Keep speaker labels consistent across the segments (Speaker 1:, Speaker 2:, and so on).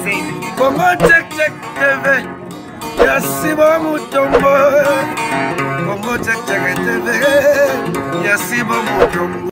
Speaker 1: Congo check check TV. Yasibo Mutombo. Congo check check TV. Yasibo Mutombo.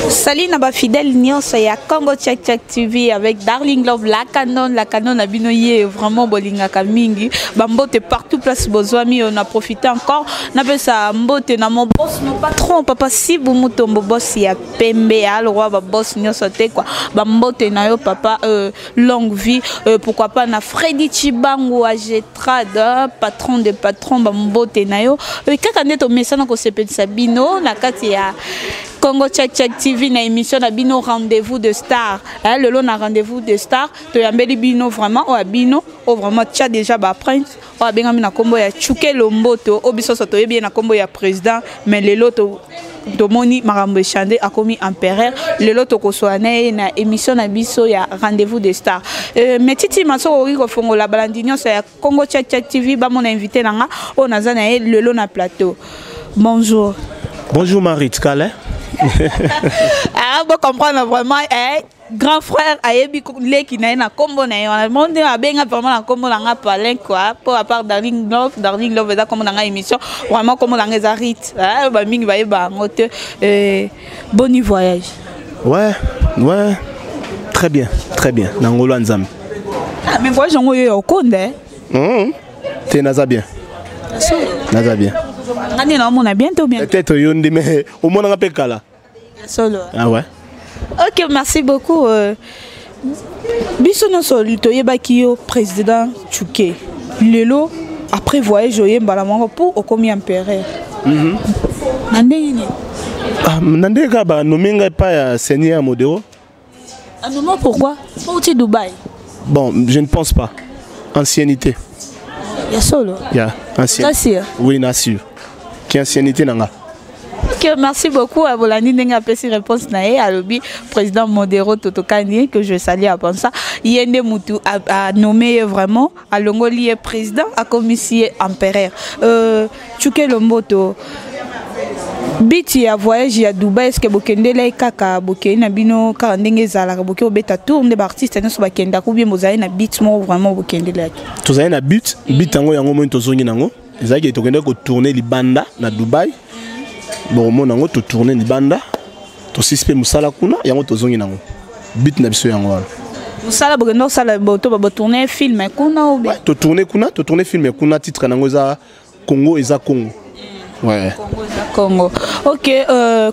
Speaker 2: Salut Naba fidèle Nyonso ya Congo Check Check TV avec Darling Love la canon abinoye vraiment bolinga kamingi bambote partout place bozwami on a profité encore na pesa mbote na mon boss mon patron papa Sibu Mutombo boss ya pembe ya le roi ba boss Nyonso te quoi bambote na yo papa longue vie pourquoi pas na Freddy Chibangu Agetrad patron de patron bambote na yo kaka neto mesana ko sepelisa bino na kati ya Congo Check Check TV na émission na bino rendez-vous de star le long na rendez-vous de star to yambeli bino vraiment o abino o vraiment tcha déjà ba prince o abengami na kombo ya Chuke Lomboto o biso soto yebi na kombo ya président mais le loto domoni marambo chande akomi empereur le loto ko soane na émission na biso ya rendez-vous de star mais titi maso ori ko fongola balandinyo sa ya Congo Check Check TV ba mon invité nanga o nazana le long na plateau. Bonjour.
Speaker 3: Bonjour Marie Tkale.
Speaker 2: Ah, bon comprendre vraiment grand frère ayebi le qui na combo na yo monde abenga vraiment na combo na palin quoi pour à part Darling Love ça comme na émission vraiment comme na les arite ba mingi ba yeba ngote bon voyage.
Speaker 3: Ouais très bien na ngolo nzambe.
Speaker 2: Ah mais voyage ngo yo konde
Speaker 3: t'es naza bien
Speaker 2: ngani na mona bientôt bien
Speaker 3: peut-être yo ndi mais au monde ngape kala
Speaker 2: solo.
Speaker 3: Ah ouais.
Speaker 2: OK, merci beaucoup. Biso no solito yebaki yo président Chuke. Lelo après voyage oyemba la moko pour okomi empereur. Nande yini?
Speaker 3: Ah nande ka ba nominga pa ya Seigneur Modéo.
Speaker 2: Ah non pourquoi? Pour ti Dubaï.
Speaker 3: Bon, je ne pense pas. Ancienneté.
Speaker 2: Ya solo.
Speaker 3: Ya, ancienneté.
Speaker 2: Ça c'est.
Speaker 3: Oui, na sûr. Qui ancienneté nanga.
Speaker 2: Ok, merci beaucoup à Bolani Nenga Pessi réponse nae à l'obi président Modéro Totokani que je salue à penser. Yende Moutou a nommé vraiment à Longoli président à commissaire empereur. Chuke Lomboto. Biti a voyage à Dubaï est-ce que bokende la kaka bokende na bino ka ndenge zala boke obeta tour de artiste na so bakenda ko bien mozaï na beat mo vraiment bokende la.
Speaker 3: Tozaï na beat yango yango mo tozongi nango. Ezaki tokende ko tourner libanda na Dubaï. Bon mon nango to tourner libanda. To sispe musala kuna yango tozongi nango. Beat na biso yango.
Speaker 2: Musala bokende sala boto ba tourner film kuna ou bien.
Speaker 3: To tourner film kuna titre nango za Congo eza Congo. Ouais.
Speaker 2: Congo eza Congo. OK,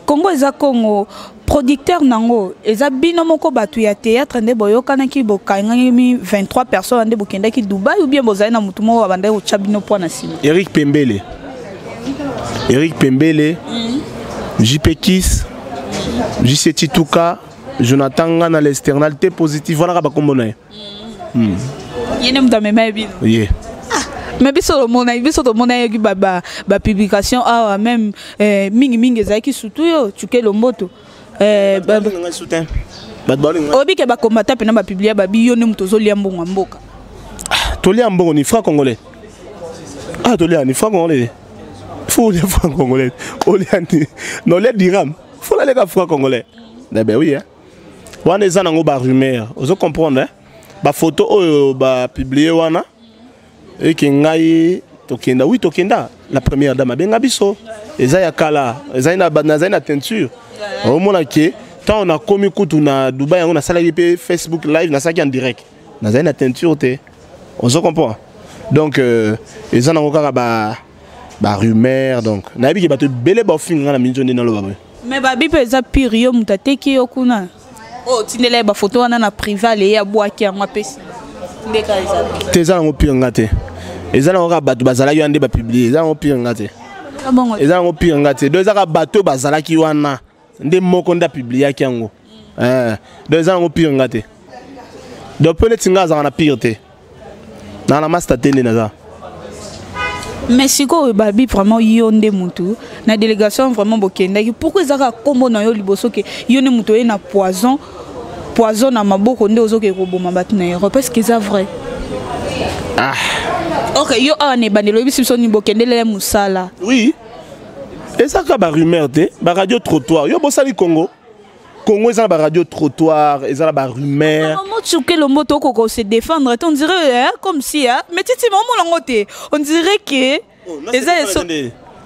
Speaker 2: Congo eza Congo. Producteur nango eza bino moko batu ya théâtre nde boyokana ki bokangami 23 personnes nde bokenda ki Dubaï ou bien bozali na mutu moko banda ko chabino po na sima.
Speaker 3: Eric Pembele, JP Kiss, JC Tituka, Jonathan Ngana l'externalité positive voilà ba kombo na.
Speaker 2: Yene mtamema bino.
Speaker 3: Yeah.
Speaker 2: Mais biso to mona yoki ba publication ah même mingi ezaki surtout yo Chuke Lomboto. Obi ke ba combattre pe na ba publier ba biyo ne muto zolia mbongo mboka.
Speaker 3: Tolia mbongo ni franc congolais. Ah tolia ni franc congolais. Faut les franc congolais. Olia ni non les dirham. Faut les gars franc congolais. Ben oui hein. Wana eza nango ba rumeur. Ozo comprendre hein. Ba photo oyo ba publier wana. Et que ngai tokenda oui tokenda la première dame benga biso. Eza ya kala, eza na teinture. Au moins que quand on a commis kutu na Dubaï on a salarié Facebook live na saki en direct. Na za na teinture te. On se comprend. Donc eza na ngokaka ba rumeur donc na bi ke ba te belé ba film na minzone na lo ba.
Speaker 2: Mais ba bi pe eza pire yo mutateki yo kuna. Oh tindele ba photo wana na privé le ya boaki en apesi. Ndeka eza.
Speaker 3: Teza ngo pire ngate. Eza na ngokaka ba bazala yo ande ba publier eza ngo pire ngate. Eza ngo pire ngate. Deux eza bateau bazala ki wana. Nde moko nda publier ki yango. Deux eza ngo pire ngate. Donc peut-être nga za na pire te. Na la master tene na za.
Speaker 2: Mais si ko babi vraiment yonde mutu na délégation vraiment bokenda pourquoi ezaka kombo na yo liboso ke yone mutu e na poison na maboko nde ozoke ko boma batu na Europe parce que c'est vrai. Ah. OK, yo a ne bandelo biso ni bokendele musala.
Speaker 3: Oui. Et ça, c'est rumeur, radio trottoir. Yo, bossali Congo. Congo, ils ont la radio trottoir, ils ont la rumeur.
Speaker 2: Comment tu que le mot Toko se défendre, on dirait comme si, mais tu sais, on dirait que.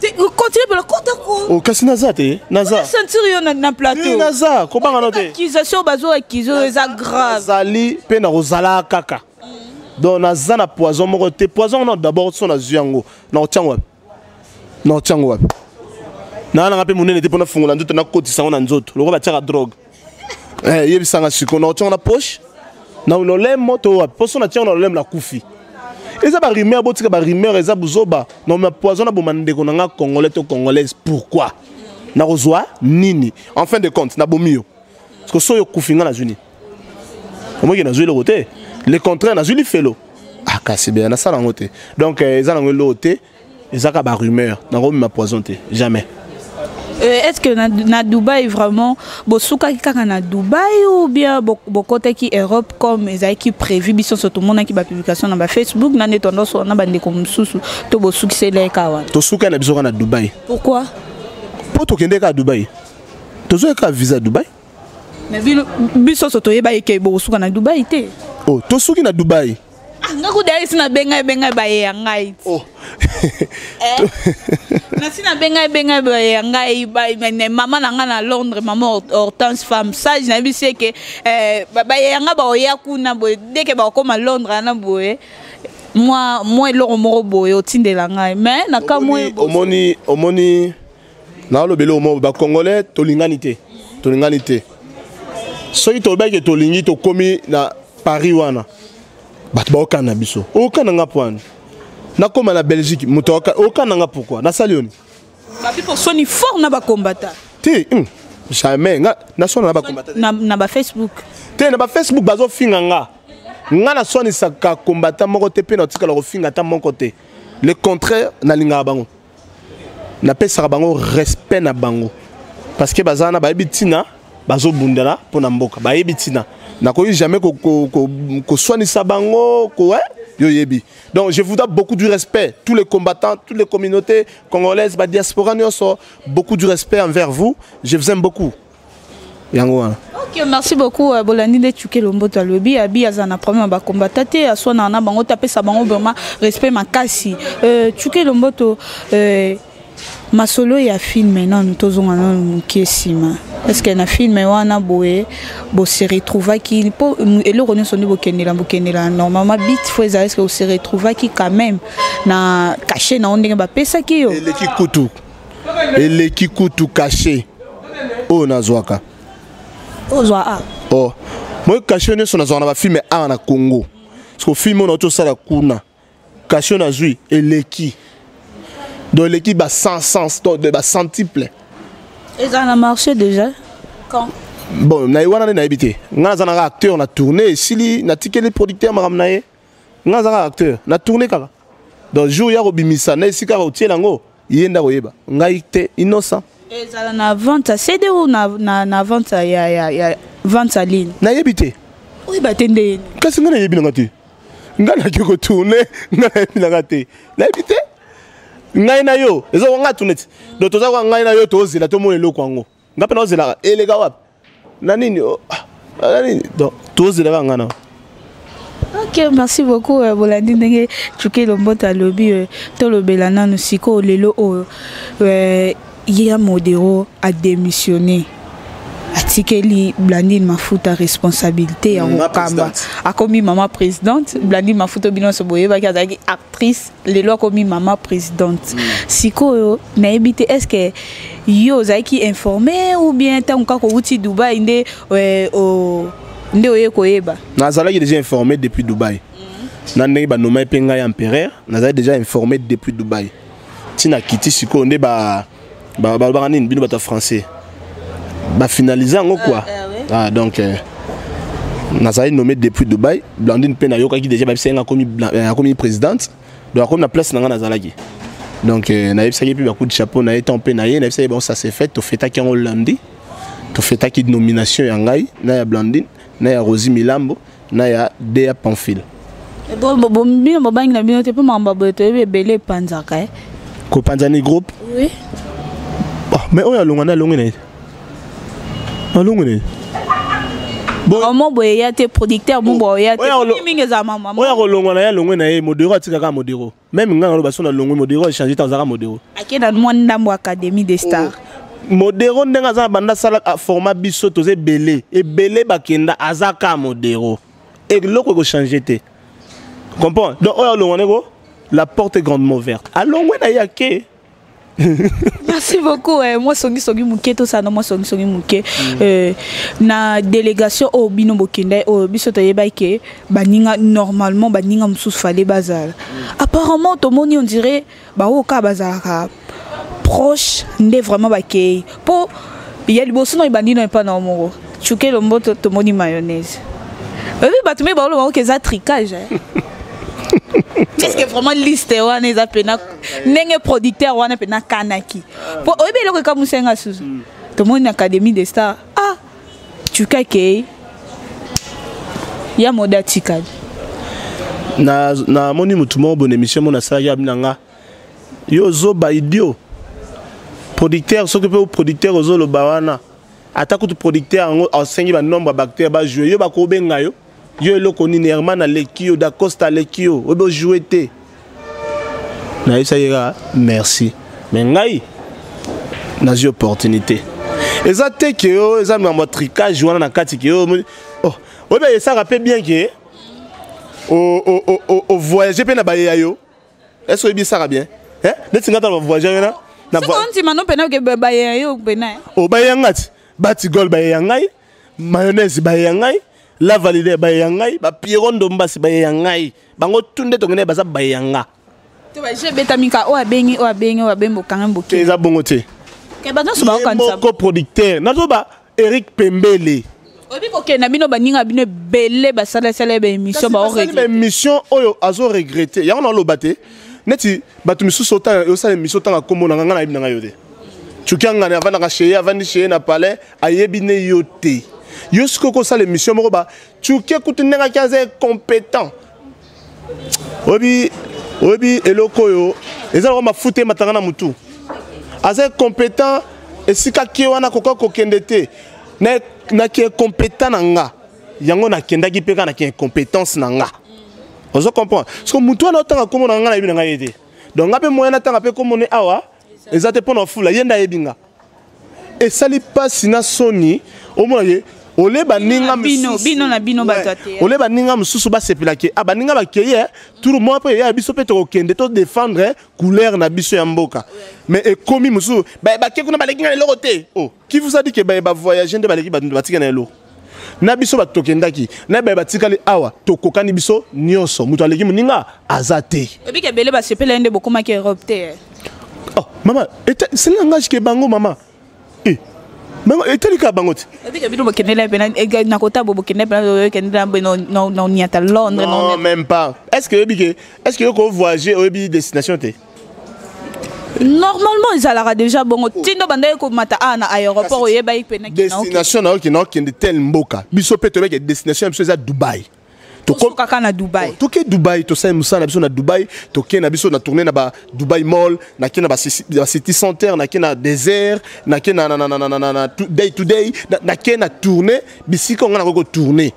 Speaker 2: Continue pour le compte.
Speaker 3: Oh, qu'est-ce que Naza t'es? Naza.
Speaker 2: Sentir na plateau.
Speaker 3: Naza, comment on a noté?
Speaker 2: Accusation bazo accusation grave.
Speaker 3: Zali pe na rozala kaka. Donc Naza na poison mo te poison non d'abord son na zuango. Na otyango. Na otyango. Na na pe munene te pona fungola ndoto na kotisa na nzoto. Loko ba tshaka drogue. Yebisanga siko na otyango na poche. Na lolem moto wa poso na tyango na lolem la kufi. Et ça va rimer à botika ba rimer et ça buzoba non mais poison na bomande ko nga congolais to congolaise pourquoi na rozwa nini en fin de compte na bomio parce que soyo kufinga na juni comment que na juli côté le contraire na juli felo ah kasi bien na ça na ngote donc ils ont l'auté ils ont ba rumeur na ko ma poison te jamais.
Speaker 2: Est-ce que na Dubaï vraiment bosuka kaka na Dubaï ou bien bokote ki Europe comme ezai ki prévu biso surtout mona ki ba publication na ba Facebook na ne tendance na bande ko mususu to bosuki sele kawa
Speaker 3: to suka na biso na Dubaï.
Speaker 2: Pourquoi?
Speaker 3: Pour to kende ka Dubaï. To zo ka visa Dubaï. Mais
Speaker 2: biso soto yeba ke bosuka na Dubaï te.
Speaker 3: Oh to suki na Dubaï.
Speaker 2: Ngaku dai sina benga ba ya ngai. Oh. Na sina benga ba ya ngai ba maman na nga na Londres maman Hortense femme sage na bisi ke ba ya nga ba ya kuna boy dès que ba koma Londres na boy moi lo mo boy otindela ngai mais na ka moi
Speaker 3: omoni na lo belo mo ba congolais to linganité soki to ba ke to lingi to komi na Paris wana bato ba okana biso okana nga pwana na koma na Belgique muto okana nga pourquoi na salioni
Speaker 2: ba people soni fort na ba combattant
Speaker 3: ti jamais nga na sona na ba combattant
Speaker 2: na ba Facebook
Speaker 3: te na ba Facebook bazo finga nga na soni saka combattant moko te pe na tika lo finga ta mon côté le contraire na linga bango na pesa bango respect na bango parce que bazana ba bitina bazo bundala pona mboka ba bitina na ko jamais ko soigner sa bango ko yo yebi. Donc je vous donne beaucoup du respect, tous les combattants, toutes les communautés congolaises, la diaspora, beaucoup du respect envers vous. Je vous aime beaucoup.
Speaker 2: Ok, merci beaucoup. Bolani de Tchouké Lomboto Alobi, Abi Azana premier ba combattate, Aswana na bango tapé sa bango vraiment respect makasi. Tchouké Lomboto masolo ya film maintenant nous tozonga na mukesima. Est-ce que na film wana boye bo se retrouva qui po elo roni soni bokenela normalement bit faut est-ce que se retrouva qui quand même na caché na ondenge ba pesa ki yo ele kikutu caché o na zwaka o zwa a
Speaker 3: oh moi caché ne sona zona ba film a na Congo parce que film on to sala kuna caché na zui eleki donc l'équipe a 100 de centiple.
Speaker 2: Et ça a marché déjà? Quand?
Speaker 3: Bon, na iwana na habité. Nga za na acteur na tourné sili na ticket les producteurs maram naé. Nga za acteur na tourné kaka. Donc jour ya robimisa na sika ba otie lango yenda koyeba. Nga ite innocent.
Speaker 2: Et ça na vente CD ou na vente ya vente en ligne.
Speaker 3: Na habité.
Speaker 2: Oui ba tende.
Speaker 3: Kasi nga na yebi nga te. Nga na ko tourner, nga na yebi nga te. Na habité. Ngai na yo ezo nga tunet do toza kwa ngai na yo tozela to mo eloko ngo ngape na ozela elega wapi na nini donc tozela nga na.
Speaker 2: Ok, merci beaucoup Bolandi ndenge Tchouké Lomboto Alobi to lobela nanu siko lelo ya modéro a démissionné atikeli Blandine Mafuta responsabilité ya okamba akomi maman présidente Blandine Mafuta bino so boyeba ki actrice lelo akomi maman présidente siko na ebité est-ce que yo zaki informé ou bien tant ka ko wuti Dubaï nde oye koyeba
Speaker 3: nazala ki déjà informé depuis Dubaï na ndenge ba nomai penga ya empereur nazala déjà informé depuis Dubaï tina kiti siko nde ba nini bino bata français ba finaliser en quoi ah donc nazali nommé depuis Dubaï Blandine Pena yoka qui déjà ba senga comme présidente donc comme la place na nazalaki donc na yebisa ki puis coup de chapeau na été en Pena na yebisa bon ça s'est fait to feta ki en lundi to feta ki nomination ya ngai na ya Blandine na ya Rosie Milambo na ya Dea Pamphile
Speaker 2: bon bino babangi na bino te pe mamba boto ebele panzaka
Speaker 3: ko panzani groupe
Speaker 2: oui
Speaker 3: Mais on a longana longene. Longene.
Speaker 2: Bon, mon boy ya te producteur mon boy ya te mingeza mama.
Speaker 3: On a longana ya longena modéro atika modéro. Même ngana lo baso na longo modéro changer ta zaka modéro.
Speaker 2: Akena mwanda mo académie des stars.
Speaker 3: Modéro ndenga za banda sala format biso toze belé et belé bakenda azaka modéro. Et loko ko changer te. Comprends? Donc on a longana go la porte est grandement ouverte. Allons na yake.
Speaker 2: Merci beaucoup. Moi, songi muke to ça, moi songi muke. Na délégation au bino bokende au biso to yeba ke baninga normalement baninga msous fallait bazal. Apparemment tout le monde on dirait ba o ka bazaka proche ndé vraiment bakei. Po il y a le bosso no bandino pas normaux. Chuke le mboto to moni mayonnaise. Oui, bah tu me ba lo ke za tricage. Est-ce que vraiment liste wana eza pena ndenge producteur wana pena kanaki po oyebi eloko ka musenga susu to moni académie des stars tu kake ya moda tikali
Speaker 3: na moni mutu mo bonne émission mona sa ya binanga yo zo ba idio producteur s'occupe au producteur ozo lo bawana atako tu producteur ngo enseigner ba nombre bactéries ba jouer yo ba ko benga yo yo eloko nini Herman Alekio da Costa Alekio obo jouer te na isa yera merci mais ngai na j'ai opportunité eza te ke yo eza na mo tricage wana na kati ke yo oh obe ça rappelle bien que au voyager pe na ba yo est-ce que ça va bien hein netinga ta voyager na
Speaker 2: na on mano pena ke ba yo pena
Speaker 3: o ba ngati bati gol ba ngai mayonnaise ba ngai la valide ba yangai ba pirondo mbasi ba yangai bango tunde tongene baza ba yanga
Speaker 2: to ba je betamika o abengi bembo kangambo ke
Speaker 3: eza bongo te
Speaker 2: ke ba no so ba kanisa
Speaker 3: ko producteur na to ba Eric Pembele
Speaker 2: obi ko ke na bino baninga bino belé ba sala ba émission ba o regretter
Speaker 3: émission oyo azo regretter ya on lo baté neti batu misusu ota yo sa émission tanga kombo na ngana ibina ngayo te chukanga na vana ka cheye avandi cheye na palais ayebine yote. Yo skoko ça l'émission moroba tu ke kutunenga kaze compétent obi eloko yo eza ko mafute matanga na mutu aze compétent esika ke wana koko kokendete na ke compétent nanga yango na kendaki peka na ke compétence nanga ozo comprendre parce que mutu na otanga komo na nga na yebi na yete donc ngape moyen na tanga pe komo ne awa ezate pona fula yenda yebinga et sali pas sina soni au moins ole baninga
Speaker 2: bino na bino batate
Speaker 3: ole baninga mususu ba sepela ke abaninga bakeye tout le monde peut ya biso pe to kende to défendre couleur na biso ya mboka mais e komi mususu ba ke kuna balekinga lelo te oh qui vous a dit que ba voyager nde baleki batika na lelo na biso ba tokendaki na ba batikali awa to kokani biso nyonso muto aleki muninga azate
Speaker 2: et puis ke bele ba sepela nde bokoma ke Europe te
Speaker 3: oh maman c'est langage ke bango maman Mango etelika bangote. Non, même pas. Est-ce que vous voyagez au destination té?
Speaker 2: Normalement, ils allaient déjà bon. Tindo bandé ko mata na aéroport oyeba ipena
Speaker 3: ki na destination na ki na kende tel mboka. Biso peto ke destination biso za Dubaï.
Speaker 2: To kaka na Dubaï.
Speaker 3: To ke Dubaï to sa musa na biso na Dubaï, to ke na biso na tourner na ba Dubaï Mall, na ke na ba city center, na ke na désert, na ke na day to day, na ke na tourner, bisiko on a ko tourner.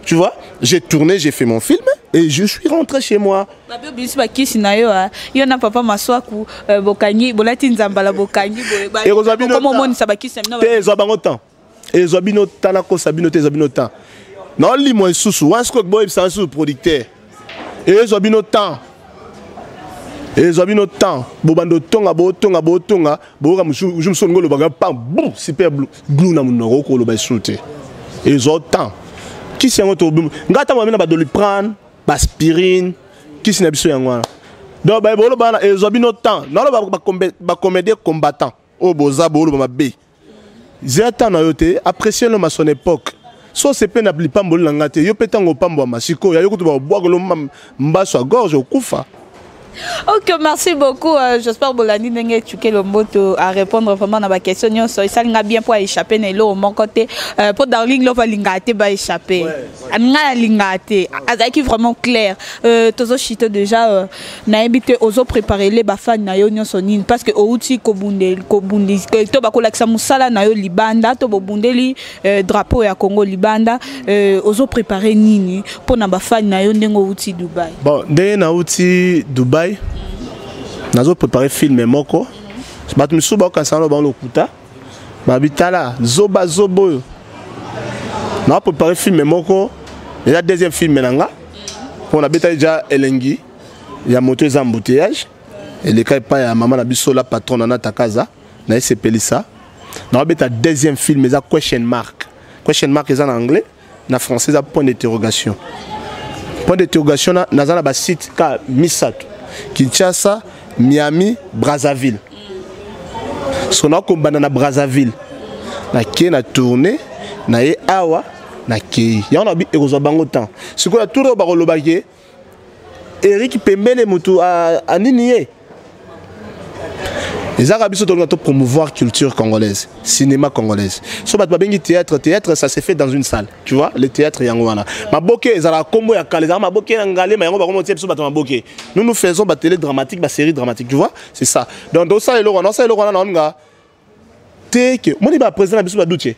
Speaker 3: Tu vois, j'ai tourné, j'ai fait mon film et je suis rentré chez moi.
Speaker 2: Babio biso ba kisi na yo yo na papa maswaku bokanyi bolati nzambala bokanyi ba.
Speaker 3: Et rozabino
Speaker 2: comment moni sa ba kisi na.
Speaker 3: Te zobano temps. Et zobino tana ko sabino te zobino temps. Non, lis-moi sous un scope boy, c'est un sous-producteur. Et ils ont bien autant. Et ils ont bien autant. Bobando tonga, botonga, boga, je me suis dit, le bagage, boum, super glou na mon roko, le baissouté. Et ils ont autant. Qui s'est rentré au boum? Gata m'a mis na doliprane, aspirine, qui s'est n'habillé en moi. Donc, bah, bolo bana, ils ont bien autant. Non, le comédien combattant. Oh, boza, bolo, ma bé. J'ai attendu à yote, apprécier l'homme à son époque. So c'est peine appli pambol langate yo petango pambo masiko ya yokutu ba bwagolo mbaso a gorge okufa
Speaker 2: Ok, merci beaucoup. J'espère que Bolandi Nenge Tchouké Lomboto à répondre vraiment à ma question. Ça l'a bien pour échapper à mon côté. Pour Darling Love Lingate va échapper. Anga Lingate. Azaki vraiment clair. Tozo chite déjà na habité aux autres préparer les bafan na yo nyonsonine parce que outi kobunde to bakolakisa musala na yo libanda to bobundeli drapeau ya Congo libanda aux autres préparer nini pour na bafan na yo ndengo outi Dubaï. Bon,
Speaker 3: dès na outi Dubaï nazo préparer film moko. Batu misuba okansana ba lokuta. Babitala zoba zobo. Na préparer film moko. Déjà deuxième film nanga. On a déjà Elengi. Il y a moto les embouteillages. Et les cas pas ya maman na biso la patronne na takaza. Na ese pelisa. Na obeta deuxième film ça question mark. Question mark est en anglais, na français ça point d'interrogation. Point d'interrogation na za na ba site ka Misato. Kinshasa, Miami, Brazzaville. So na ko bana na Brazzaville. Na ke na tourner na ye awa na ke. Ya on a bi ekozwa bango temps. Ce qu'on a tourné ba kolobaki Eric Pembele Moutou à Ninié. Les Arabes sont en train de promouvoir culture congolaise, cinéma congolaise. So bat babengi théâtre, ça se fait dans une salle. Tu vois, le théâtre yangwana. Maboke ezala kombo ya kale, ezala maboke ngale ma yango ba komotie so bat maboke. Nous faisons ba télé dramatique, ba série dramatique, tu vois? C'est ça. Donc dans ça on nga te que moni ba président biso ba douche.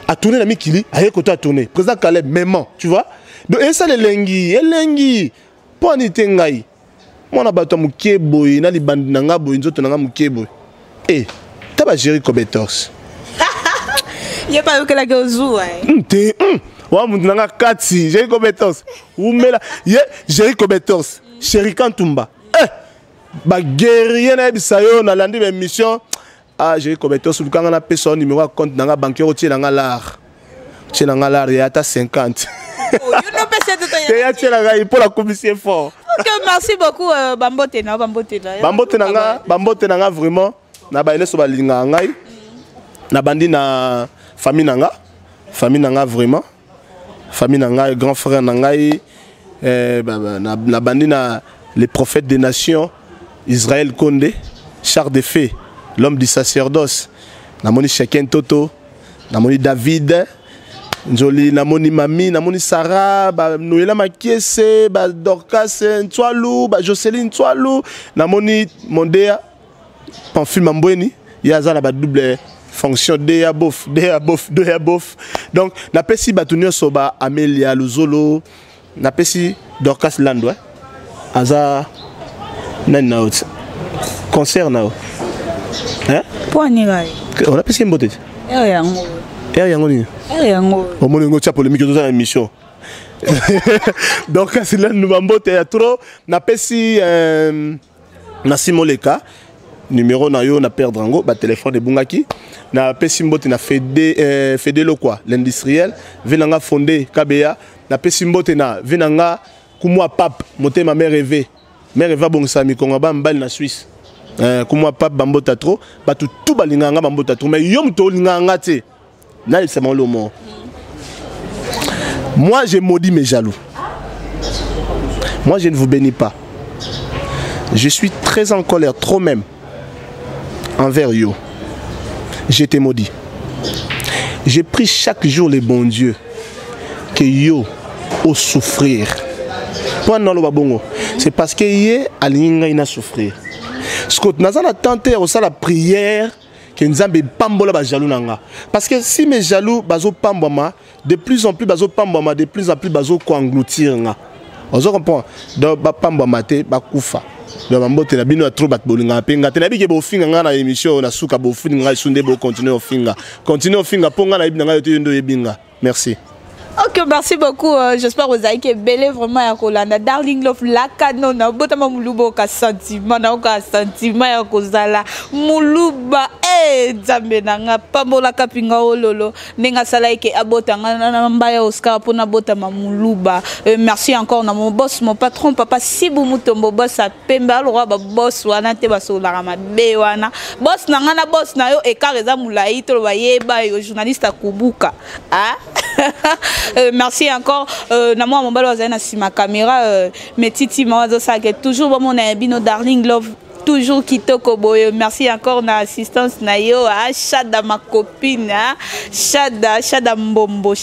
Speaker 3: A tourner la mikili, a yekoto a tourner. Président Caleb même, tu vois? Donc et ça elengi. Pour nité ngai. Moi na bato mukeboy na libandi nanga boy nzoto nanga mukeboy. Eh, taba Jerry Cobetors.
Speaker 2: Y'a pas eu que la gozu
Speaker 3: Te wa mundu nanga kati Jerry Cobetors. Umela ye Jerry Cobetors. Chéri Kantumba. Ba guerrier na bisayo na landi mission. Ah Jerry Cobetors lukanga na peso numéro compte nanga banquier otie nanga lar. Tie nanga lar ya ta 50. Pour la commission fort.
Speaker 2: Ok, merci beaucoup Bambote
Speaker 3: nanga vraiment na baile so balinga ngai na bandi na famille nanga vraiment famille nanga grand frère nangai na bandi na les prophètes des nations Israël Condé char de fée l'homme du sacerdoce namoni chacun Toto namoni David Njoli namoni mami namoni Sarah ba Noëlla Makiese ba Dorcas Ntwalu ba Jocelyn Ntwalu namoni Mondea Pamphile Mambweni yaza na ba double fonction de bof donc na pesi batunio soba Amelia Luzolo na pesi Dorcas Landwa aza nan out concert nao hein
Speaker 2: pour nirai
Speaker 3: on a pesi mbote yango au moins on tient polémique dans l'émission. Donc c'est là nous bambote ya trop na pesi na Simoleka numéro na yo na perdre ngo ba téléphone de bungaki na pesi mbote na Fede lo quoi l'industriel venanga fondé KBA na pesi mbote na venanga kumwa pape moté ma mère rêvé bon sami konga ba mbali na Suisse kumwa pape bambota trop ba tout balinganga bambota trop mais yom to linganga te. C'est mon mot. Moi, je maudis mes jaloux. Moi, je ne vous bénis pas. Je suis très en colère, trop même, envers yo. Je t'ai maudit. Je prie chaque jour les bons dieux que yo au souffrir. C'est parce que yé alinga ina souffrir. Ce que nous avons tenté au la prière. Que nous avons pambola ba jaloux nanga parce que si mes jaloux bazo pamboma de plus en plus bazo pamboma de plus en plus bazo ko engloutir nga on comprend donc ba pamboma te ba kufa donc bambote na bino trop bat bolinga penga te na biki bo finga nga na émission na suka bo finga sunde bo continuer au finga ponga na ibinga yote ndo yebinga merci.
Speaker 2: Ok, merci beaucoup. J'espère que vous avez été belle vraiment à Rolanda. Darling Love, la canon, na botama muluba ka sentiment, na ka sentiment ya kozala muluba zambe nanga pambola kapinga ololo nenga sala ke abota na mbaya Oscar pour na botama muluba. Merci encore na mon boss, mon patron papa Sibu Mutombo boss a Pemba le roi boss wana te basola ma be wana. Boss na ngana boss na yo e kareza mulai to ba yeba yo journaliste akubuka. Ah Merci encore. Namo Mobalo Azana si ma caméra mais Titi Mawazo ça que toujours mon bino Darling Love toujours kitoko boyo. Merci encore na assistance na yo Chada ma copine Chada Mbombo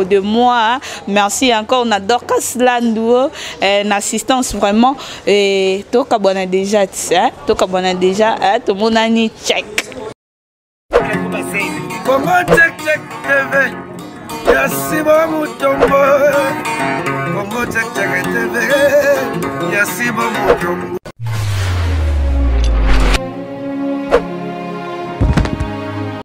Speaker 2: de moi. Merci encore na Dorcas Landou na assistance vraiment et toka bona déjà hein toka bona déjà tout mon ani check.
Speaker 1: Comment check TV Yasiba Mutombo Comment check TV Yasiba Mutombo